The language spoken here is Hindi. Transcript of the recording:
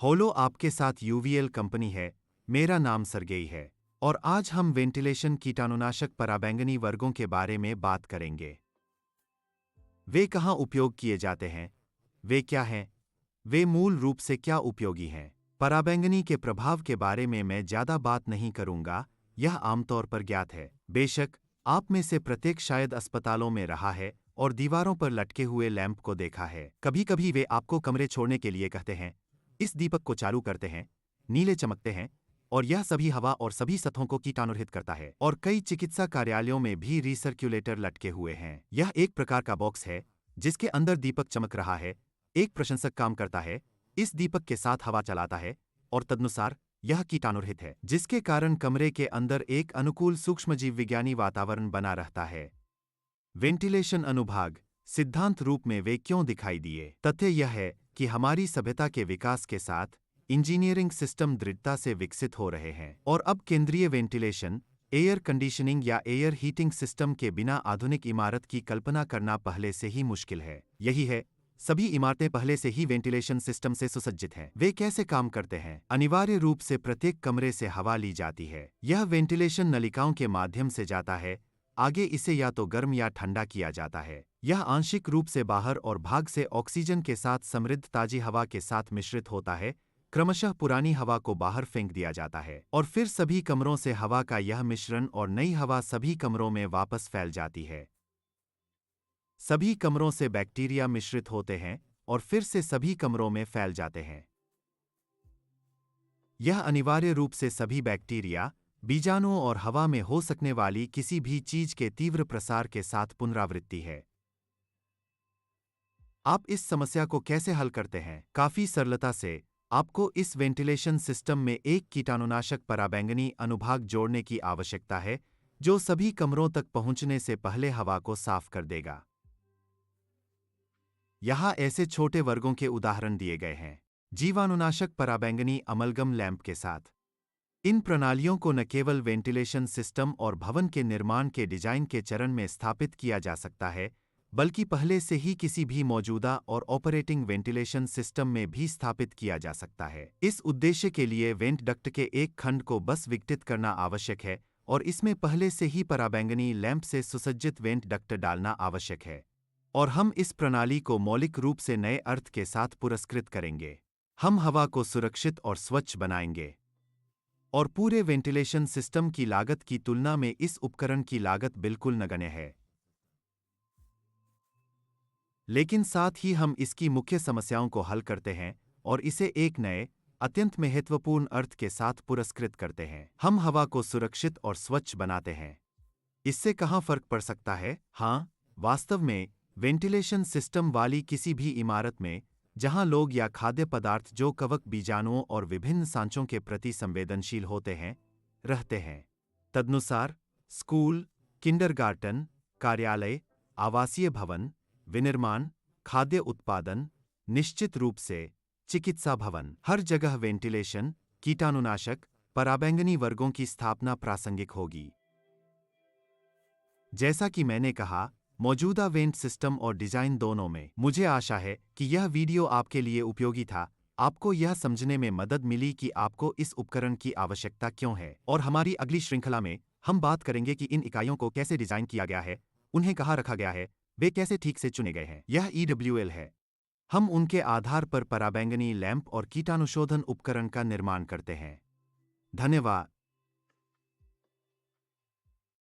होलो आपके साथ यूवीएल कंपनी है। मेरा नाम सरगेई है और आज हम वेंटिलेशन कीटाणुनाशक पराबैंगनी वर्गों के बारे में बात करेंगे। वे कहाँ उपयोग किए जाते हैं, वे क्या हैं, वे मूल रूप से क्या उपयोगी हैं। पराबैंगनी के प्रभाव के बारे में मैं ज़्यादा बात नहीं करूंगा, यह आमतौर पर ज्ञात है। बेशक आप में से प्रत्येक शायद अस्पतालों में रहा है और दीवारों पर लटके हुए लैंप को देखा है। कभी कभी वे आपको कमरे छोड़ने के लिए कहते हैं, इस दीपक को चालू करते हैं, नीले चमकते हैं और यह सभी हवा और सभी सतहों को कीटाणुरहित करता है। और कई चिकित्सा कार्यालयों में भी रीसर्क्युलेटर लटके हुए हैं। यह एक प्रकार का बॉक्स है जिसके अंदर दीपक चमक रहा है। एक प्रशंसक काम करता है, इस दीपक के साथ हवा चलाता है और तदनुसार यह कीटाणुरहित है, जिसके कारण कमरे के अंदर एक अनुकूल सूक्ष्मजीव विज्ञानी वातावरण बना रहता है। वेंटिलेशन अनुभाग सिद्धांत रूप में वे क्यों दिखाई दिए? तथ्य यह है कि हमारी सभ्यता के विकास के साथ इंजीनियरिंग सिस्टम दृढ़ता से विकसित हो रहे हैं और अब केंद्रीय वेंटिलेशन, एयर कंडीशनिंग या एयर हीटिंग सिस्टम के बिना आधुनिक इमारत की कल्पना करना पहले से ही मुश्किल है। यही है, सभी इमारतें पहले से ही वेंटिलेशन सिस्टम से सुसज्जित हैं। वे कैसे काम करते हैं? अनिवार्य रूप से प्रत्येक कमरे से हवा ली जाती है। यह वेंटिलेशन नलिकाओं के माध्यम से जाता है। आगे इसे या तो गर्म या ठंडा किया जाता है। यह आंशिक रूप से बाहर और भाग से ऑक्सीजन के साथ समृद्ध ताजी हवा के साथ मिश्रित होता है। क्रमशः पुरानी हवा को बाहर फेंक दिया जाता है और फिर सभी कमरों से हवा का यह मिश्रण और नई हवा सभी कमरों में वापस फैल जाती है। सभी कमरों से बैक्टीरिया मिश्रित होते हैं और फिर से सभी कमरों में फैल जाते हैं। यह अनिवार्य रूप से सभी बैक्टीरिया, बीजाणुओं और हवा में हो सकने वाली किसी भी चीज के तीव्र प्रसार के साथ पुनरावृत्ति है। आप इस समस्या को कैसे हल करते हैं? काफी सरलता से, आपको इस वेंटिलेशन सिस्टम में एक कीटाणुनाशक पराबैंगनी अनुभाग जोड़ने की आवश्यकता है जो सभी कमरों तक पहुंचने से पहले हवा को साफ कर देगा। यहाँ ऐसे छोटे वर्गों के उदाहरण दिए गए हैं। जीवाणुनाशक पराबैंगनी अमलगम लैंप के साथ इन प्रणालियों को न केवल वेंटिलेशन सिस्टम और भवन के निर्माण के डिजाइन के चरण में स्थापित किया जा सकता है, बल्कि पहले से ही किसी भी मौजूदा और ऑपरेटिंग वेंटिलेशन सिस्टम में भी स्थापित किया जा सकता है। इस उद्देश्य के लिए वेंट डक्ट के एक खंड को बस विघटित करना आवश्यक है और इसमें पहले से ही पराबैंगनी लैंप से सुसज्जित वेंट डक्ट डालना आवश्यक है। और हम इस प्रणाली को मौलिक रूप से नए अर्थ के साथ पुरस्कृत करेंगे। हम हवा को सुरक्षित और स्वच्छ बनाएंगे और पूरे वेंटिलेशन सिस्टम की लागत की तुलना में इस उपकरण की लागत बिल्कुल नगण्य है। लेकिन साथ ही हम इसकी मुख्य समस्याओं को हल करते हैं और इसे एक नए, अत्यंत महत्वपूर्ण अर्थ के साथ पुरस्कृत करते हैं। हम हवा को सुरक्षित और स्वच्छ बनाते हैं। इससे कहाँ फर्क पड़ सकता है? हाँ, वास्तव में वेंटिलेशन सिस्टम वाली किसी भी इमारत में जहां लोग या खाद्य पदार्थ जो कवक, बीजाणुओं और विभिन्न सांचों के प्रति संवेदनशील होते हैं, रहते हैं। तदनुसार स्कूल, किंडरगार्टन, कार्यालय, आवासीय भवन, विनिर्माण, खाद्य उत्पादन, निश्चित रूप से चिकित्सा भवन, हर जगह वेंटिलेशन, कीटाणुनाशक, पराबैंगनी वर्गों की स्थापना प्रासंगिक होगी। जैसा कि मैंने कहा, मौजूदा वेंट सिस्टम और डिजाइन दोनों में। मुझे आशा है कि यह वीडियो आपके लिए उपयोगी था। आपको यह समझने में मदद मिली कि आपको इस उपकरण की आवश्यकता क्यों है। और हमारी अगली श्रृंखला में हम बात करेंगे कि इन इकाइयों को कैसे डिजाइन किया गया है, उन्हें कहाँ रखा गया है, वे कैसे ठीक से चुने गए हैं। यह EWL है। हम उनके आधार पर पराबैंगनी लैंप और कीटाणुशोधन उपकरण का निर्माण करते हैं। धन्यवाद।